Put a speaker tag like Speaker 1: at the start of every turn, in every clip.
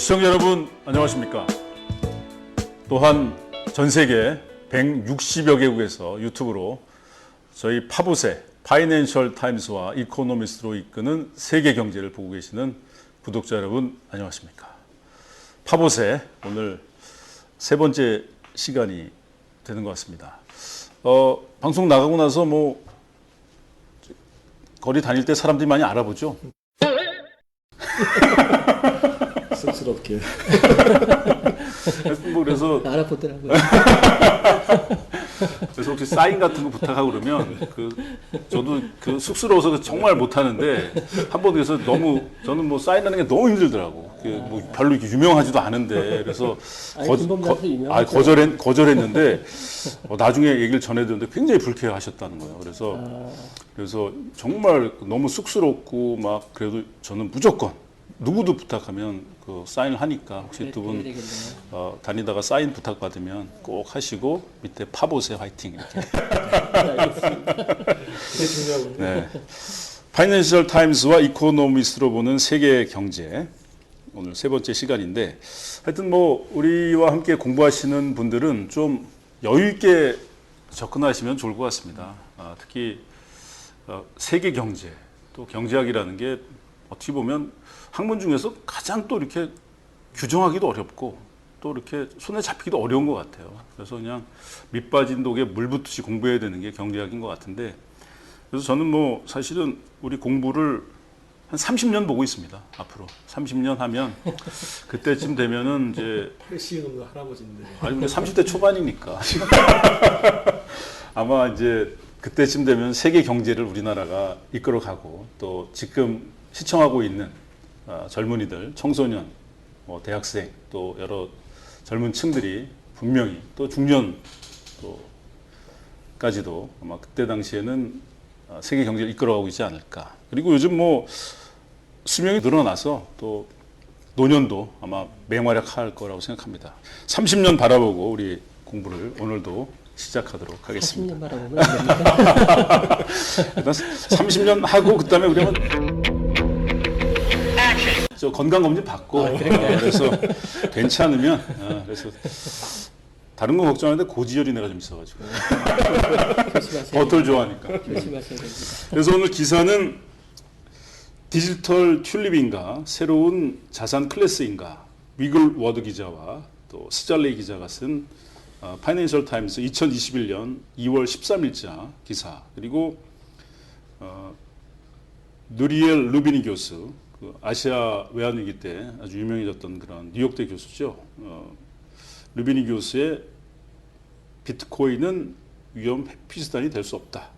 Speaker 1: 시청자 여러분 안녕하십니까. 또한 전 세계 160여 개국에서 유튜브로 저희 파보세 파이낸셜 타임스와 이코노미스트로 이끄는 세계 경제를 보고 계시는 구독자 여러분 안녕하십니까. 파보세 오늘 세 번째 시간이 되는 것 같습니다. 방송 나가고 나서 뭐 거리 다닐 때 사람들이 많이 알아보죠.
Speaker 2: 쑥스럽게.
Speaker 1: 뭐 그래서
Speaker 3: 알아보더라고요.
Speaker 1: 그래서 혹시 사인 같은 거 부탁하고 그러면 저도 쑥스러워서 정말 못 하는데 한 번 그래서 너무 저는 뭐 사인하는 게 너무 힘들더라고. 뭐 별로 이렇게 유명하지도 않은데 그래서 거절했는데 나중에 얘기를 전해드렸는데 굉장히 불쾌하셨다는 거예요. 그래서 정말 너무 쑥스럽고 막 그래도 저는 무조건 누구도 부탁하면 그 사인을 하니까 혹시 두 분 다니다가 사인 부탁받으면 꼭 하시고 밑에 파보세 화이팅 이렇게. 네. 파이낸셜 타임스와 이코노미스트로 보는 세계 경제 오늘 세 번째 시간인데 하여튼 뭐 우리와 함께 공부하시는 분들은 좀 여유 있게 접근하시면 좋을 것 같습니다. 특히 세계 경제 또 경제학이라는 게 어떻게 보면 학문 중에서 가장 또 이렇게 규정하기도 어렵고 또 이렇게 손에 잡히기도 어려운 것 같아요. 그래서 그냥 밑 빠진 독에 물 붓듯이 공부해야 되는 게 경제학인 것 같은데 그래서 저는 뭐 사실은 우리 공부를 한 30년 보고 있습니다. 앞으로 30년 하면 그때쯤 되면은 이제
Speaker 2: 80년 할아버지인데.
Speaker 1: 아니 근데 30대 초반이니까 아마 이제 그때쯤 되면 세계 경제를 우리나라가 이끌어가고 또 지금 시청하고 있는 젊은이들, 청소년, 뭐 대학생 또 여러 젊은 층들이 분명히 또 중년 또까지도 아마 그때 당시에는 세계 경제를 이끌어가고 있지 않을까. 그리고 요즘 뭐 수명이 늘어나서 또 노년도 아마 맹활약할 거라고 생각합니다. 30년 바라보고 우리 공부를 오늘도 시작하도록 하겠습니다.
Speaker 3: 30년 바라보면 됩니까?
Speaker 1: 일단 30년 하고 그다음에 우리 한번 저 건강검진 받고 그래서 괜찮으면 그래서 다른 거 걱정하는데 고지혈이 내가 좀 있어가지고 버터를 좋아하니까
Speaker 3: 조심하셔야 됩니다.
Speaker 1: 그래서 오늘 기사는 디지털 튤립인가 새로운 자산 클래스인가 위글 워드 기자와 또 스잘레이 기자가 쓴 파이낸셜 타임스 2021년 2월 13일자 기사 그리고 누리엘 루비니 교수 아시아 외환위기 때 아주 유명해졌던 그런 뉴욕대 교수죠. 루비니 교수의 비트코인은 위험 회피수단이 될 수 없다.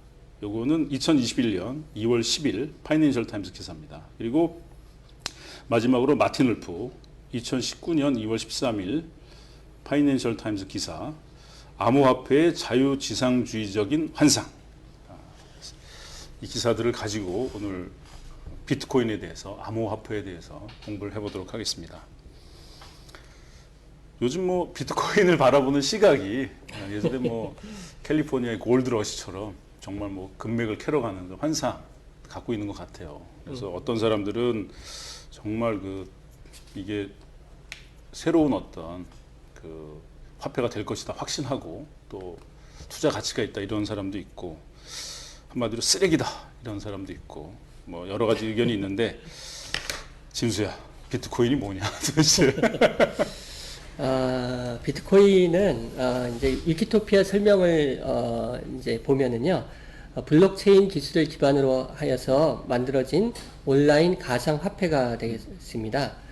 Speaker 1: 요거는 2021년 2월 10일 파이낸셜 타임스 기사입니다. 그리고 마지막으로 마틴 울프 2019년 2월 13일 파이낸셜 타임스 기사 암호화폐의 자유지상주의적인 환상. 이 기사들을 가지고 오늘 비트코인에 대해서 암호화폐에 대해서 공부를 해보도록 하겠습니다. 요즘 뭐 비트코인을 바라보는 시각이 예전에 뭐 캘리포니아의 골드러시처럼 정말 뭐 금맥을 캐러가는 그 환상 갖고 있는 것 같아요. 그래서 어떤 사람들은 정말 이게 새로운 어떤 그 화폐가 될 것이다 확신하고 또 투자 가치가 있다 이런 사람도 있고 한마디로 쓰레기다 이런 사람도 있고 뭐 여러 가지 의견이 있는데 진수야 비트코인이 뭐냐 도대체?
Speaker 3: 비트코인은 이제 위키토피아 설명을 이제 보면은요 블록체인 기술을 기반으로 하여서 만들어진 온라인 가상 화폐가 되겠습니다.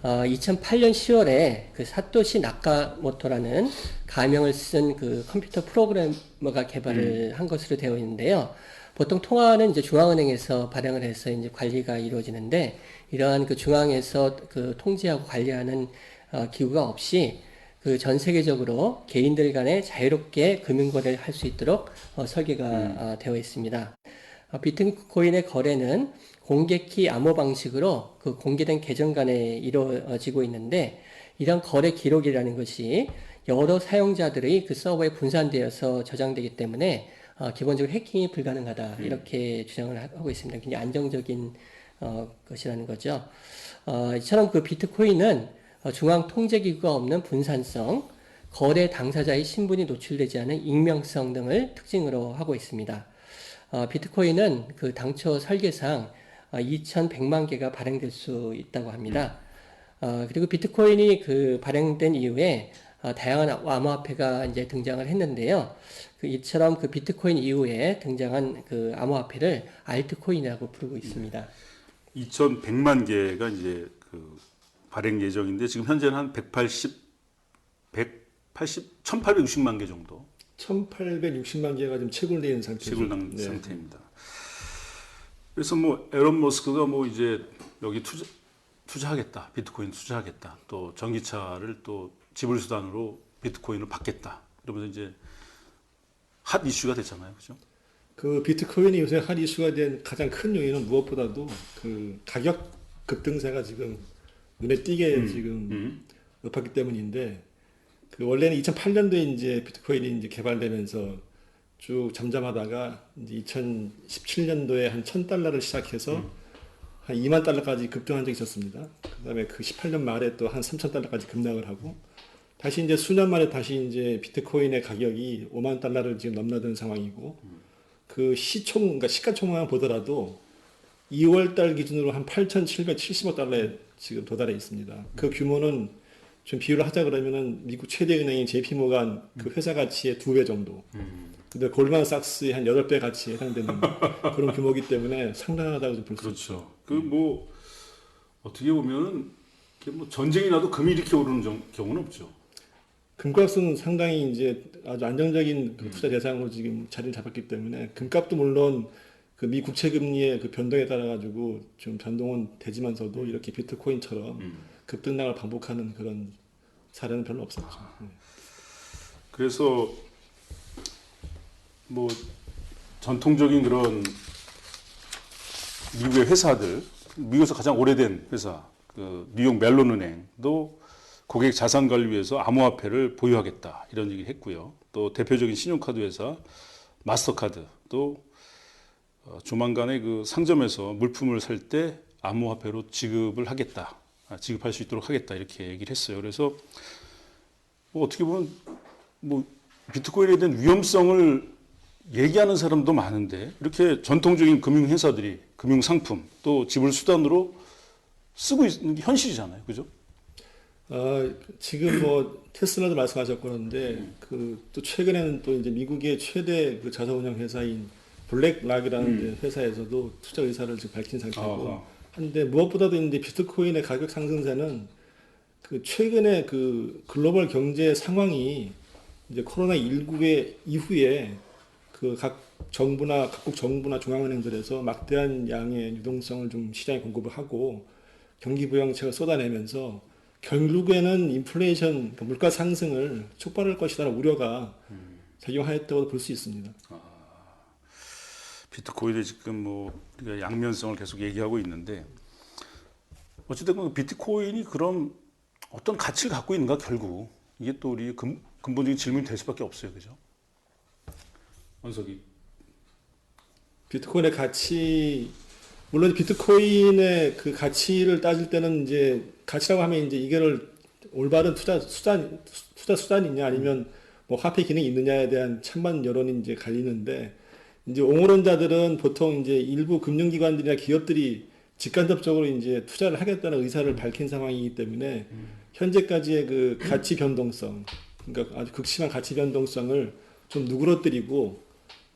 Speaker 3: 2008년 10월에 그 사토시 나카모토라는 가명을 쓴 그 컴퓨터 프로그래머가 개발을 한 것으로 되어 있는데요. 보통 통화는 이제 중앙은행에서 발행을 해서 이제 관리가 이루어지는데 이러한 그 중앙에서 그 통제하고 관리하는 기구가 없이 그 전 세계적으로 개인들 간에 자유롭게 금융 거래를 할 수 있도록 설계가 되어 있습니다. 비트코인의 거래는 공개키 암호 방식으로 그 공개된 계정 간에 이루어지고 있는데 이런 거래 기록이라는 것이 여러 사용자들의 그 서버에 분산되어서 저장되기 때문에 기본적으로 해킹이 불가능하다 이렇게 주장을 하고 있습니다. 굉장히 안정적인 것이라는 거죠. 이처럼 그 비트코인은 중앙 통제기구가 없는 분산성, 거래 당사자의 신분이 노출되지 않은 익명성 등을 특징으로 하고 있습니다. 비트코인은 그 당초 설계상 2,100만 개가 발행될 수 있다고 합니다. 그리고 비트코인이 그 발행된 이후에 다양한 암호화폐가 이제 등장을 했는데요. 이처럼 그 비트코인 이후에 등장한 그 암호화폐를 알트코인이라고 부르고 있습니다.
Speaker 1: 2,100만 개가 이제 그 발행 예정인데 지금 현재는 한 1,860만 개 정도
Speaker 2: 1860만 개가 지금 채굴되어 있는 상태죠.
Speaker 1: 채굴난 상태입니다. 그래서 뭐 에런 머스크가 뭐 이제 여기 투자하겠다, 비트코인 투자하겠다, 또 전기차를 또 지불 수단으로 비트코인을 받겠다. 이러면서 이제 핫 이슈가 됐잖아요, 그죠?
Speaker 2: 그 비트코인이 요새 핫 이슈가 된 가장 큰 요인은 무엇보다도 그 가격 급등세가 지금 눈에 띄게 지금 높았기 때문인데, 그 원래는 2008년도에 이제 비트코인이 이제 개발되면서 쭉 잠잠하다가 이제 2017년도에 한 1,000달러를 시작해서 한 2만 달러까지 급등한 적이 있었습니다. 그다음에 그 18년 말에 또 한 3,000달러까지 급락을 하고 다시 이제 수년 만에 다시 이제 비트코인의 가격이 5만 달러를 지금 넘나드는 상황이고, 그 그러니까 시가총액만 보더라도 2월 달 기준으로 한 8,770억 달러에 지금 도달해 있습니다. 그 규모는 좀 비유를 하자 그러면은 미국 최대 은행인 JP 모간 그 회사 가치의 2배 정도. 근데 골드만삭스의 한 8배 가치에 해당되는 그런 규모이기 때문에 상당하다고 볼 수 있죠.
Speaker 1: 그렇죠. 그 뭐 어떻게 보면은 뭐 전쟁이 나도 금이 이렇게 오르는 경우는 없죠.
Speaker 2: 금값은 상당히 이제 아주 안정적인 그 투자 대상으로 지금 자리를 잡았기 때문에 금값도 물론 그 미 국채 금리의 그 변동에 따라 가지고 좀 변동은 되지만서도 이렇게 비트코인처럼 급등락을 반복하는 그런 사례는 별로 없었죠.
Speaker 1: 그래서 뭐 전통적인 그런 미국의 회사들, 미국에서 가장 오래된 회사, 그 뉴욕 멜론 은행도 고객 자산 관리 위해서 암호화폐를 보유하겠다 이런 얘기를 했고요. 또 대표적인 신용카드 회사 마스터카드도 조만간에 그 상점에서 물품을 살 때 암호화폐로 지급을 하겠다, 지급할 수 있도록 하겠다 이렇게 얘기를 했어요. 그래서 뭐 어떻게 보면 뭐 비트코인에 대한 위험성을 얘기하는 사람도 많은데 이렇게 전통적인 금융회사들이 금융상품 또 지불 수단으로 쓰고 있는 게 현실이잖아요, 그죠?
Speaker 2: 지금 뭐 테슬라도 말씀하셨고 그런데 그 또 최근에는 또 이제 미국의 최대 그 자사운용 회사인 블랙락이라는 회사에서도 투자 의사를 지금 밝힌 상태고 한데 무엇보다도 이제 비트코인의 가격 상승세는 그 최근에 그 글로벌 경제 상황이 이제 코로나19의 이후에 그 각국 정부나 중앙은행들에서 막대한 양의 유동성을 좀 시장에 공급을 하고 경기 부양책을 쏟아내면서 결국에는 인플레이션, 그러니까 물가 상승을 촉발할 것이라는 우려가 작용하였다고 볼 수 있습니다.
Speaker 1: 비트코인에 지금 뭐 우리가 양면성을 계속 얘기하고 있는데 어찌됐건 비트코인이 그럼 어떤 가치를 갖고 있는가 결국 이게 또 우리 근본적인 질문이 될 수밖에 없어요, 그죠? 원석이.
Speaker 2: 비트코인의 가치, 물론 비트코인의 그 가치를 따질 때는 이제 가치라고 하면 이제 이거를 올바른 투자 수단이냐 아니면 뭐 화폐 기능이 있느냐에 대한 찬반 여론이 이제 갈리는데, 이제 옹호론자들은 보통 이제 일부 금융기관들이나 기업들이 직간접적으로 이제 투자를 하겠다는 의사를 밝힌 상황이기 때문에 현재까지의 그 가치 변동성, 그러니까 아주 극심한 가치 변동성을 좀 누그러뜨리고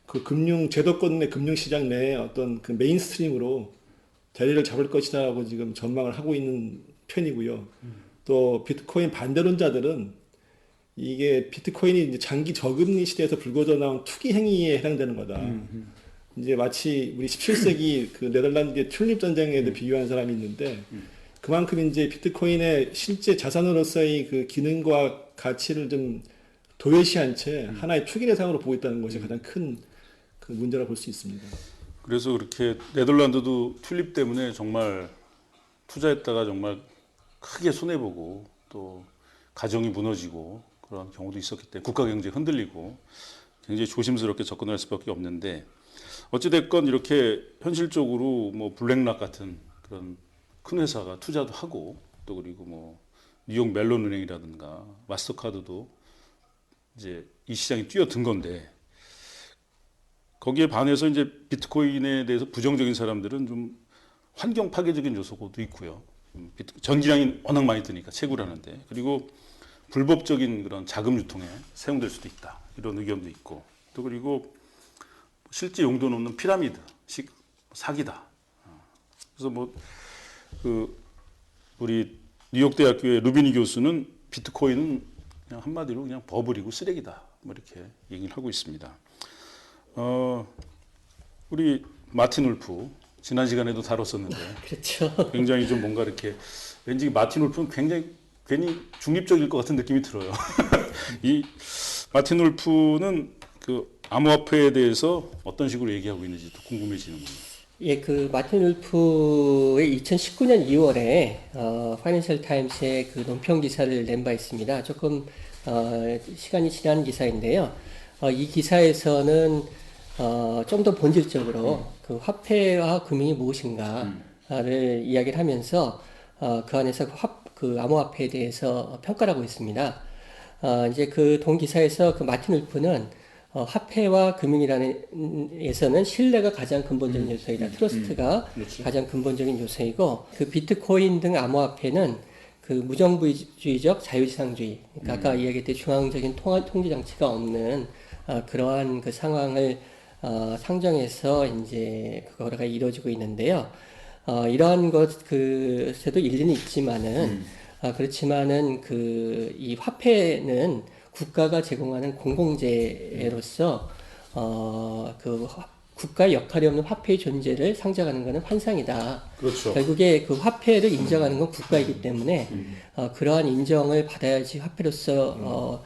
Speaker 2: 그 금융 제도권 내 금융시장 내에 어떤 그 메인스트림으로 자리를 잡을 것이다라고 지금 전망을 하고 있는 편이고요. 또 비트코인 반대론자들은 이게 비트코인이 이제 장기 저금리 시대에서 불거져 나온 투기 행위에 해당되는 거다. 이제 마치 우리 17세기 그 네덜란드의 튤립 전쟁에 비유한 사람이 있는데 그만큼 이제 비트코인의 실제 자산으로서의 그 기능과 가치를 좀 도외시한 채 하나의 투기 대상으로 보고 있다는 것이 가장 큰 그 문제라고 볼 수 있습니다.
Speaker 1: 그래서 그렇게 네덜란드도 튤립 때문에 정말 투자했다가 정말 크게 손해보고 또 가정이 무너지고 그런 경우도 있었기 때문에 국가 경제 흔들리고 굉장히 조심스럽게 접근할 수밖에 없는데 어찌됐건 이렇게 현실적으로 뭐 블랙락 같은 그런 큰 회사가 투자도 하고 또 그리고 뭐 뉴욕 멜론 은행이라든가 마스터카드도 이제 이 시장에 뛰어든 건데 거기에 반해서 이제 비트코인에 대해서 부정적인 사람들은 좀 환경 파괴적인 요소도 있고요. 전기량이 워낙 많이 드니까 채굴하는데 그리고 불법적인 그런 자금 유통에 사용될 수도 있다 이런 의견도 있고 또 그리고 실제 용도는 없는 피라미드식 사기다. 그래서 뭐 그 우리 뉴욕 대학교의 루비니 교수는 비트코인은 그냥 한마디로 그냥 버블이고 쓰레기다 뭐 이렇게 얘기를 하고 있습니다. 우리 마틴 울프 지난 시간에도 다뤘었는데
Speaker 3: 그렇죠.
Speaker 1: 굉장히 좀 뭔가 이렇게 왠지 마틴 울프는 굉장히 괜히 중립적일 것 같은 느낌이 들어요. 이 마틴 울프는 그 암호화폐에 대해서 어떤 식으로 얘기하고 있는지도 궁금해지는군요.
Speaker 3: 예, 그 마틴 울프의 2019년 2월에 파이낸셜 타임스에 그 논평 기사를 낸 바 있습니다. 조금 시간이 지난 기사인데요. 이 기사에서는 좀 더 본질적으로 그 화폐와 금융이 무엇인가를 이야기를 하면서 그 안에서 그 암호화폐에 대해서 평가를 하고 있습니다. 이제 그 동 기사에서 그 마틴 울프는 화폐와 금융이라는 에서는 신뢰가 가장 근본적인 요소이다. 트러스트가
Speaker 1: 그렇죠.
Speaker 3: 가장 근본적인 요소이고 그 비트코인 등 암호화폐는 그 무정부주의적 자유시장주의, 그러니까 아까 이야기했듯이 중앙적인 통제 장치가 없는 그러한 그 상황을 상정해서 이제 그거가 이루어지고 있는데요. 이러한 것에도 일리는 있지만은 그렇지만은 그 이 화폐는 국가가 제공하는 공공재로서 국가의 역할이 없는 화폐의 존재를 상정하는 것은 환상이다.
Speaker 1: 그렇죠.
Speaker 3: 결국에 그 화폐를 인정하는 건 국가이기 때문에 그러한 인정을 받아야지 화폐로서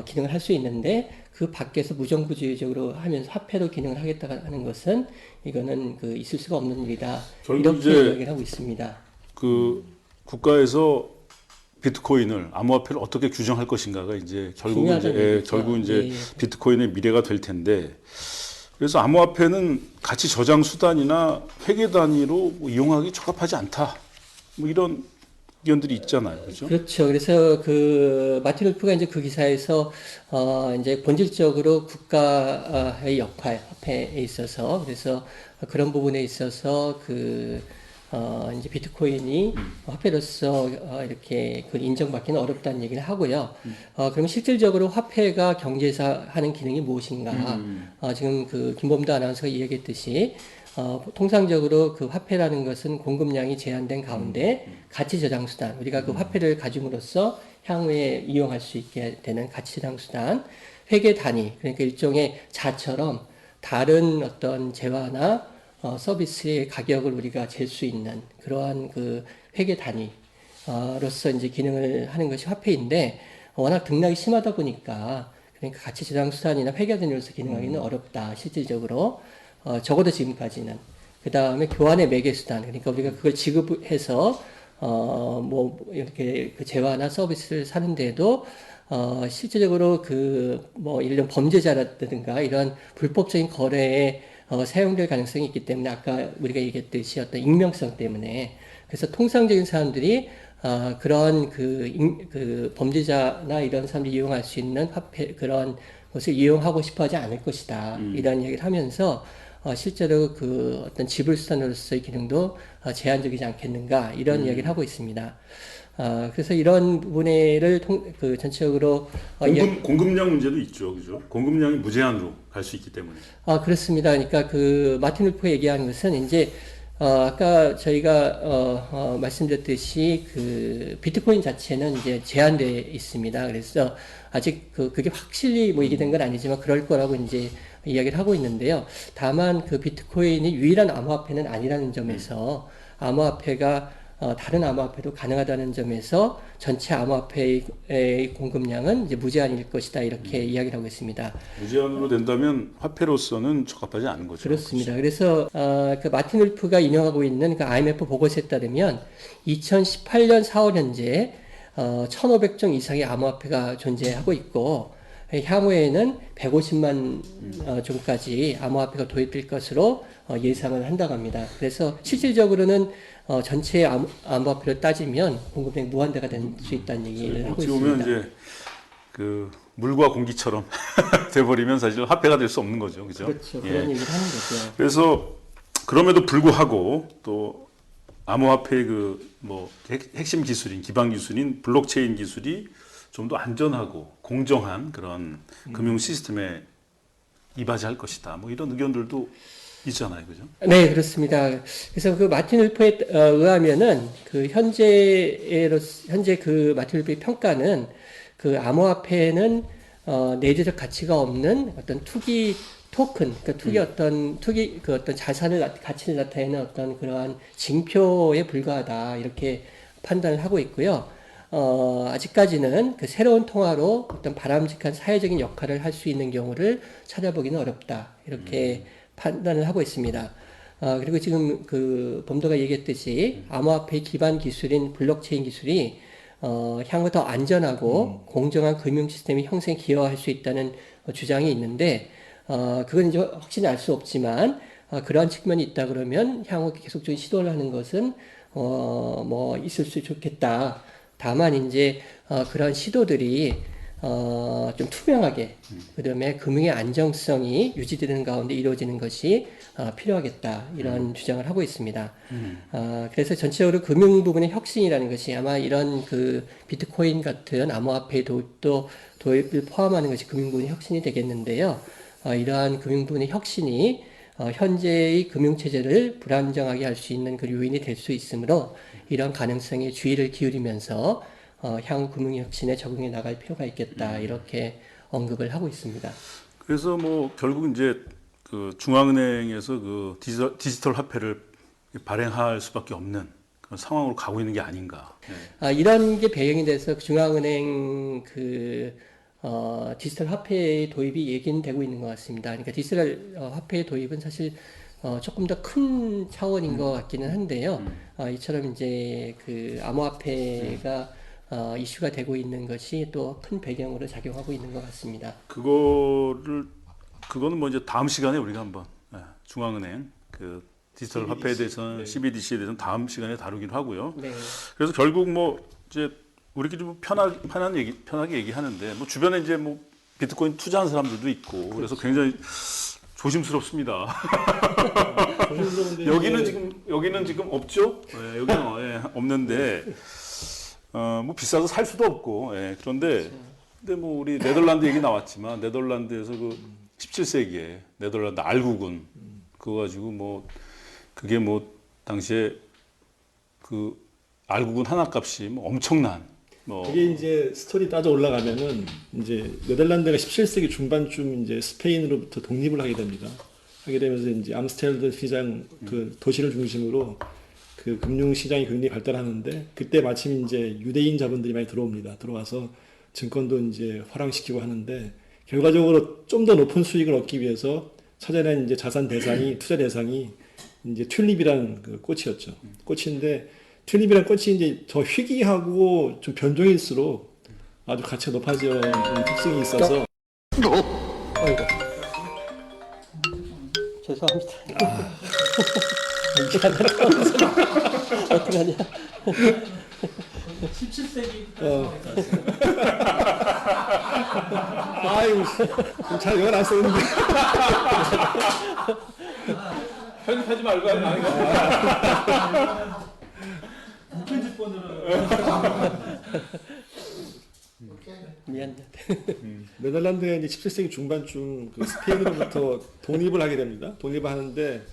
Speaker 3: 기능을 할 수 있는데 그 밖에서 무정부주의적으로 하면서 화폐로 기능을 하겠다 하는 것은 이거는 그 있을 수가 없는 일이다.
Speaker 1: 결국
Speaker 3: 이렇게
Speaker 1: 이제
Speaker 3: 이야기를 하고 있습니다.
Speaker 1: 그 국가에서 비트코인을 암호화폐를 어떻게 규정할 것인가가 이제 결국은 이제
Speaker 3: 중요하다는
Speaker 1: 결국
Speaker 3: 얘기죠.
Speaker 1: 이제
Speaker 3: 예.
Speaker 1: 비트코인의 미래가 될 텐데 그래서 암호화폐는 가치 저장 수단이나 회계 단위로 뭐 이용하기 적합하지 않다. 뭐 이런 의견들이 있잖아요, 그렇죠?
Speaker 3: 그렇죠. 그래서 그 마틴 울프가 이제 그 기사에서 이제 본질적으로 국가의 역할, 화폐에 있어서 그래서 그런 부분에 있어서 이제 비트코인이 화폐로서 이렇게 그 인정받기는 어렵다는 얘기를 하고요. 그러면 실질적으로 화폐가 경제에서 하는 기능이 무엇인가? 지금 그 김범도 아나운서가 이야기했듯이 통상적으로 그 화폐라는 것은 공급량이 제한된 가운데 가치 저장 수단, 우리가 그 화폐를 가짐으로써 향후에 이용할 수 있게 되는 가치 저장 수단, 회계 단위, 그러니까 일종의 자처럼 다른 어떤 재화나 서비스의 가격을 우리가 잴 수 있는 그러한 그 회계 단위로서 이제 기능을 하는 것이 화폐인데 워낙 등락이 심하다 보니까 그러니까 가치 저장 수단이나 회계 단위로서 기능하기는 어렵다 실질적으로 적어도 지금까지는 그 다음에 교환의 매개 수단 그러니까 우리가 그걸 지급해서 뭐 이렇게 그 재화나 서비스를 사는데도 실질적으로 뭐 예를 들면 범죄자라든가 이런 불법적인 거래에 사용될 가능성이 있기 때문에 아까 우리가 얘기했듯이 어떤 익명성 때문에 그래서 통상적인 사람들이 그런 그 범죄자나 이런 사람들이 이용할 수 있는 화폐 그런 것을 이용하고 싶어하지 않을 것이다 이런 얘기를 하면서 실제로 그 어떤 지불 수단으로서의 기능도 제한적이지 않겠는가 이런 이야기를 하고 있습니다. 그래서 이런 부분을 그 전체적으로
Speaker 1: 공급량 문제도 있죠, 그죠? 공급량이 무제한으로 갈 수 있기 때문에.
Speaker 3: 그렇습니다. 그러니까 그 마틴 울프가 얘기하는 것은 이제 아까 저희가 말씀드렸듯이 그 비트코인 자체는 이제 제한돼 있습니다. 그래서 아직 그게 확실히 뭐 얘기된 건 아니지만 그럴 거라고 이제 이야기를 하고 있는데요. 다만 그 비트코인이 유일한 암호화폐는 아니라는 점에서 암호화폐가 다른 암호화폐도 가능하다는 점에서 전체 암호화폐의 공급량은 이제 무제한일 것이다 이렇게 이야기를 하고 있습니다.
Speaker 1: 무제한으로 된다면 화폐로서는 적합하지 않은 거죠.
Speaker 3: 그렇습니다. 그래서 그 마틴 울프가 인용하고 있는 그 IMF 보고서에 따르면 2018년 4월 현재 1,500종 이상의 암호화폐가 존재하고 있고 향후에는 150만 종까지 암호화폐가 도입될 것으로 예상을 한다고 합니다. 그래서 실질적으로는 전체 암호화폐로 따지면 공급량이 무한대가 될 수 있다는 얘기를 하고
Speaker 1: 어찌
Speaker 3: 있습니다.
Speaker 1: 보면 이제 그 물과 공기처럼 돼버리면 사실 화폐가 될 수 없는 거죠, 그죠?
Speaker 3: 그렇죠.
Speaker 1: 예.
Speaker 3: 그런 얘기를 하는 거죠.
Speaker 1: 그래서 그럼에도 불구하고 또 암호화폐의 그 뭐 핵심 기술인 기반 기술인 블록체인 기술이 좀 더 안전하고 공정한 그런 금융 시스템에 이바지할 것이다. 뭐 이런 의견들도 있잖아요, 그죠?
Speaker 3: 네, 그렇습니다. 그래서 그 마틴 울퍼에 의하면은 그 현재 그 마틴 울퍼의 평가는 그 암호화폐는 내재적 가치가 없는 어떤 투기 토큰, 그러니까 그 어떤 가치를 나타내는 어떤 그러한 징표에 불과하다 이렇게 판단을 하고 있고요. 아직까지는 그 새로운 통화로 어떤 바람직한 사회적인 역할을 할 수 있는 경우를 찾아보기는 어렵다 이렇게 판단을 하고 있습니다. 그리고 지금 그 범도가 얘기했듯이 암호화폐 기반 기술인 블록체인 기술이 향후 더 안전하고 공정한 금융 시스템의 형성에 기여할 수 있다는 주장이 있는데 그건 이제 확실히 알 수 없지만 그러한 측면이 있다 그러면 향후 계속적인 시도를 하는 것은 뭐 있을 수 좋겠다. 다만 이제 그런 시도들이 좀 투명하게 그다음에 금융의 안정성이 유지되는 가운데 이루어지는 것이 필요하겠다 이런 주장을 하고 있습니다. 그래서 전체적으로 금융 부분의 혁신이라는 것이 아마 이런 그 비트코인 같은 암호화폐 도입을 포함하는 것이 금융 부분의 혁신이 되겠는데요. 이러한 금융 부분의 혁신이 현재의 금융 체제를 불안정하게 할 수 있는 그 요인이 될 수 있으므로 이런 가능성에 주의를 기울이면서 향후 금융 혁신에 적응해 나갈 필요가 있겠다 이렇게 언급을 하고 있습니다.
Speaker 1: 그래서 뭐 결국 이제 그 중앙은행에서 그 디지털 화폐를 발행할 수밖에 없는 그런 상황으로 가고 있는 게 아닌가. 네.
Speaker 3: 이런 게 배경이 돼서 중앙은행 디지털 화폐의 도입이 얘기는 되고 있는 것 같습니다. 그러니까 디지털 화폐의 도입은 사실 조금 더 큰 차원인 것 같기는 한데요. 이처럼 이제 그 암호화폐가 이슈가 되고 있는 것이 또 큰 배경으로 작용하고 있는 것 같습니다.
Speaker 1: 그거는 뭐 이제 다음 시간에 우리가 한번 중앙은행 그 디지털 화폐에 대해서는 CBDC에 대해서는 다음 시간에 다루기로 하고요.
Speaker 3: 네.
Speaker 1: 그래서 결국 뭐 이제 우리끼리 뭐 편하게 얘기하는데 뭐 주변에 이제 뭐 비트코인 투자한 사람들도 있고 그래서 굉장히 조심스럽습니다. 여기는 지금 없죠? 네, 여기는 없는데 뭐 비싸서 살 수도 없고 그런데 근데 뭐 우리 네덜란드 얘기 나왔지만 네덜란드에서 그 17세기에 네덜란드 알국은 그거 가지고 뭐 그게 뭐 당시에 그 알국은 하나 값이 뭐 엄청난 뭐
Speaker 2: 그게 이제 스토리 따져 올라가면은 이제 네덜란드가 17세기 중반쯤 이제 스페인으로부터 독립을 하게 됩니다. 하게 되면서 이제 암스테르담 시장 그 도시를 중심으로 그 금융 시장이 굉장히 발달하는데 그때 마침 이제 유대인 자본들이 많이 들어옵니다. 들어와서 증권도 이제 화랑시키고 하는데 결과적으로 좀 더 높은 수익을 얻기 위해서 찾아낸 이제 투자 대상이 이제 튤립이라는 그 꽃이었죠. 꽃인데 튤립이라는 꽃이 이제 더 희귀하고 좀 변종일수록 아주 가치가 높아지는 특징이 있어서.
Speaker 3: 아이고. 죄송합니다. 어떡하냐.
Speaker 2: 17세기. 아유, 잘 영어 안 썼는데.
Speaker 1: 편집하지 말고 하는
Speaker 3: 미안해.
Speaker 2: 네덜란드가 이제 17세기 중반쯤 그 스페인으로부터 독립을 하게 됩니다. 독립을 하는데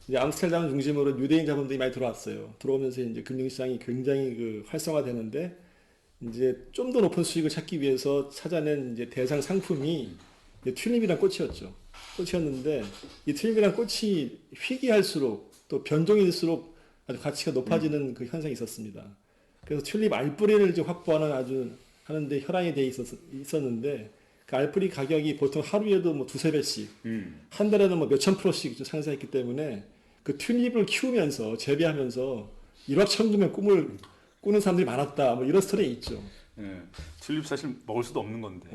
Speaker 2: 이제 암스테르담 중심으로 유대인 자본들이 많이 들어왔어요. 들어오면서 이제 금융시장이 굉장히 그 활성화되는데 이제 좀 더 높은 수익을 찾기 위해서 찾아낸 이제 대상 상품이 튤립이란 꽃이었죠. 꽃이었는데 이 튤립이란 꽃이 희귀할수록 또 변종일수록 아주 가치가 높아지는 그 현상이 있었습니다. 그래서 튤립 알뿌리를 이제 확보하는 하는데 혈안이 돼 있었는데 그 알뿌리 가격이 보통 하루에도 뭐 두세 배씩 한 달에는 뭐 몇천 프로씩 상승했기 때문에 그 튤립을 키우면서 재배하면서 일확천금의 꿈을 꾸는 사람들이 많았다. 뭐 이런 스토리 있죠.
Speaker 1: 네. 튤립 사실 먹을 수도 없는 건데.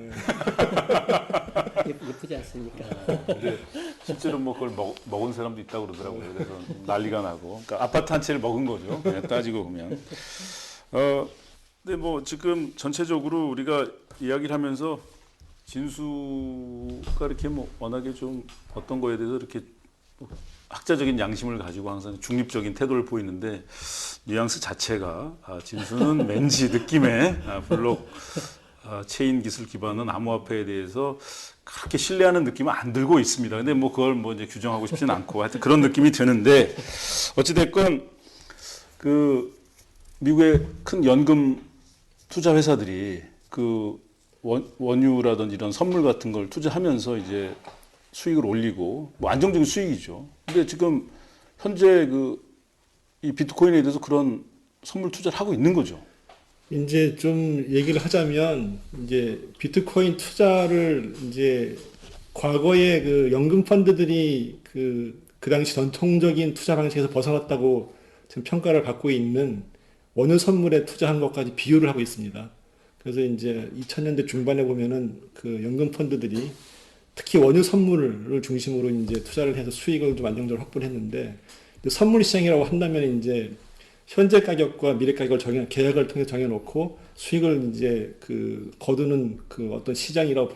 Speaker 3: 예쁘지 않습니까?
Speaker 1: 근데 실제로 뭐 그걸 먹은 사람도 있다고 그러더라고요. 그래서 난리가 나고. 그러니까 아파트 한 채를 먹은 거죠. 그냥 따지고 보면. 근데 뭐 지금 전체적으로 우리가 이야기를 하면서 진수가 이렇게 뭐 워낙에 좀 어떤 거에 대해서 이렇게 학자적인 양심을 가지고 항상 중립적인 태도를 보이는데 뉘앙스 자체가 진수는 왠지 느낌에 블록 체인 기술 기반은 암호화폐에 대해서 그렇게 신뢰하는 느낌은 안 들고 있습니다. 근데 뭐 그걸 뭐 이제 규정하고 싶지는 않고 하여튼 그런 느낌이 드는데 어찌됐건 그 미국의 큰 연금 투자 회사들이 그 원유라든지 이런 선물 같은 걸 투자하면서 이제 수익을 올리고 뭐 안정적인 수익이죠. 근데 지금 현재 이 비트코인에 대해서 그런 선물 투자를 하고 있는 거죠.
Speaker 2: 이제 좀 얘기를 하자면 이제 비트코인 투자를 이제 과거에 그 연금 펀드들이 그 당시 전통적인 투자 방식에서 벗어났다고 지금 평가를 받고 있는 원유 선물에 투자한 것까지 비교를 하고 있습니다. 그래서 이제 2000년대 중반에 보면은 그 연금 펀드들이 특히 원유 선물을 중심으로 이제 투자를 해서 수익을 좀 안정적으로 확보를 했는데 선물 시장이라고 한다면 이제 현재 가격과 미래 가격을 계약을 통해 정해놓고 수익을 이제 그 거두는 그 어떤 시장이라고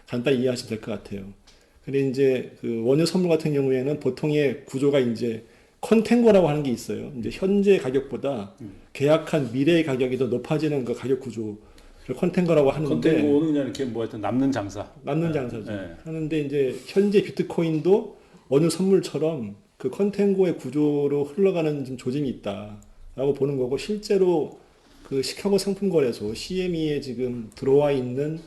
Speaker 2: 간단히 이해하시면 될 것 같아요. 근데 이제 그 원유 선물 같은 경우에는 보통의 구조가 이제 컨탱고라고 하는 게 있어요. 이제 현재 가격보다 계약한 미래의 가격이 더 높아지는 그 가격 구조를 컨탱고라고 하는데.
Speaker 1: 컨탱고는 그냥 이렇게 뭐 하여튼 남는 장사.
Speaker 2: 남는 장사죠.
Speaker 1: 네.
Speaker 2: 하는데 이제 현재 비트코인도 원유 선물처럼 그 컨탱고의 구조로 흘러가는 좀 조짐이 있다라고 보는 거고 실제로 그 시카고 상품거래소 CME에 지금 들어와 있는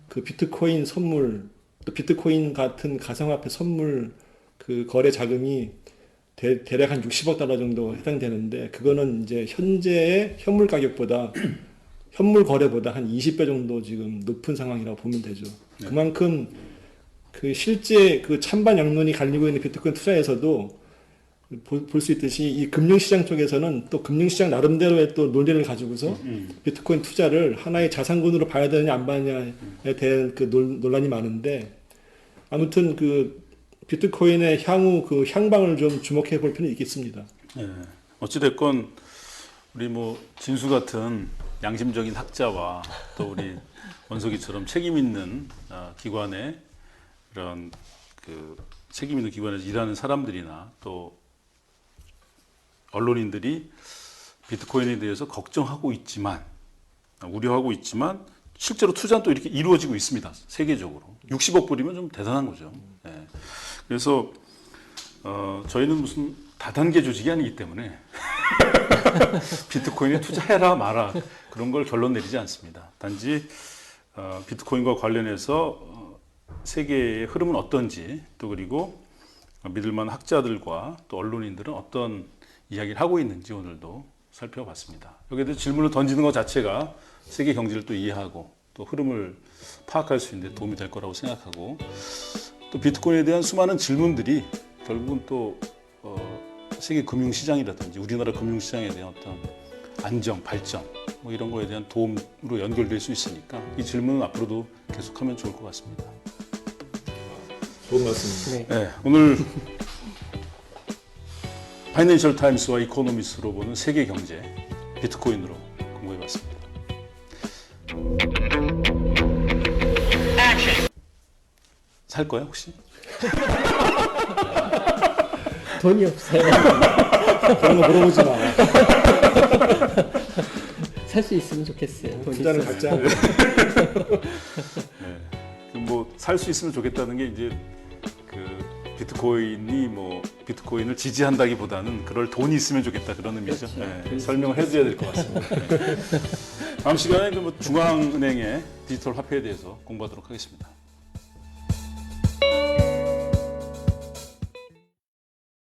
Speaker 2: 그 비트코인 선물 또 비트코인 같은 가상화폐 선물 그 거래 자금이 대략 한 60억 달러 정도 해당되는데 그거는 이제 현재의 현물 가격보다 현물 거래보다 한 20배 정도 지금 높은 상황이라고 보면 되죠.
Speaker 1: 네.
Speaker 2: 그만큼 그 실제 그 찬반 양론이 갈리고 있는 비트코인 투자에서도 볼 수 있듯이 이 금융시장 쪽에서는 또 금융시장 나름대로의 또 논리를 가지고서 비트코인 투자를 하나의 자산군으로 봐야 되느냐 안 봐야냐에 대한 그 논란이 많은데 아무튼 그 비트코인의 향후 그 향방을 좀 주목해 볼 필요는 있겠습니다.
Speaker 1: 네. 어찌됐건 우리 뭐 진수 같은 양심적인 학자와 또 우리 원석이처럼 책임 있는 기관에 이런 그 책임 있는 기관에서 일하는 사람들이나 또 언론인들이 비트코인에 대해서 걱정하고 있지만 우려하고 있지만 실제로 투자는 또 이렇게 이루어지고 있습니다. 세계적으로 60억 불이면 좀 대단한 거죠. 네. 그래서 저희는 무슨 다단계 조직이 아니기 때문에 비트코인에 투자해라 마라 그런 걸 결론 내리지 않습니다. 단지 비트코인과 관련해서 세계의 흐름은 어떤지 또 그리고 믿을만한 학자들과 또 언론인들은 어떤 이야기를 하고 있는지 오늘도 살펴봤습니다. 여기에 대해서 질문을 던지는 것 자체가 세계 경제를 또 이해하고 또 흐름을 파악할 수 있는 데 도움이 될 거라고 생각하고 또 비트코인에 대한 수많은 질문들이 결국은 또 세계 금융시장이라든지 우리나라 금융시장에 대한 어떤 안정, 발전 뭐 이런 거에 대한 도움으로 연결될 수 있으니까 이 질문은 앞으로도 계속하면 좋을 것 같습니다.
Speaker 2: 좋은 말씀입니다.
Speaker 3: 네.
Speaker 1: 네, 오늘 파이낸셜 타임스와 이코노미스로 보는 세계 경제 비트코인으로 공부해봤습니다. 살 거야 혹시?
Speaker 3: 돈이 없어요.
Speaker 2: 그런 거 물어보지 마.
Speaker 3: 살 수 있으면 좋겠어요. 돈이
Speaker 2: 투자는
Speaker 3: 있어서.
Speaker 2: 각자.
Speaker 1: 네. 뭐 살 수 있으면 좋겠다는 게 이제 그 비트코인이 뭐 비트코인을 지지한다기보다는 그럴 돈이 있으면 좋겠다 그런 의미죠.
Speaker 3: 그렇죠.
Speaker 1: 네. 설명을 해줘야 될 것 같습니다. 네. 다음 시간에 그 뭐 중앙은행의 디지털 화폐에 대해서 공부하도록 하겠습니다.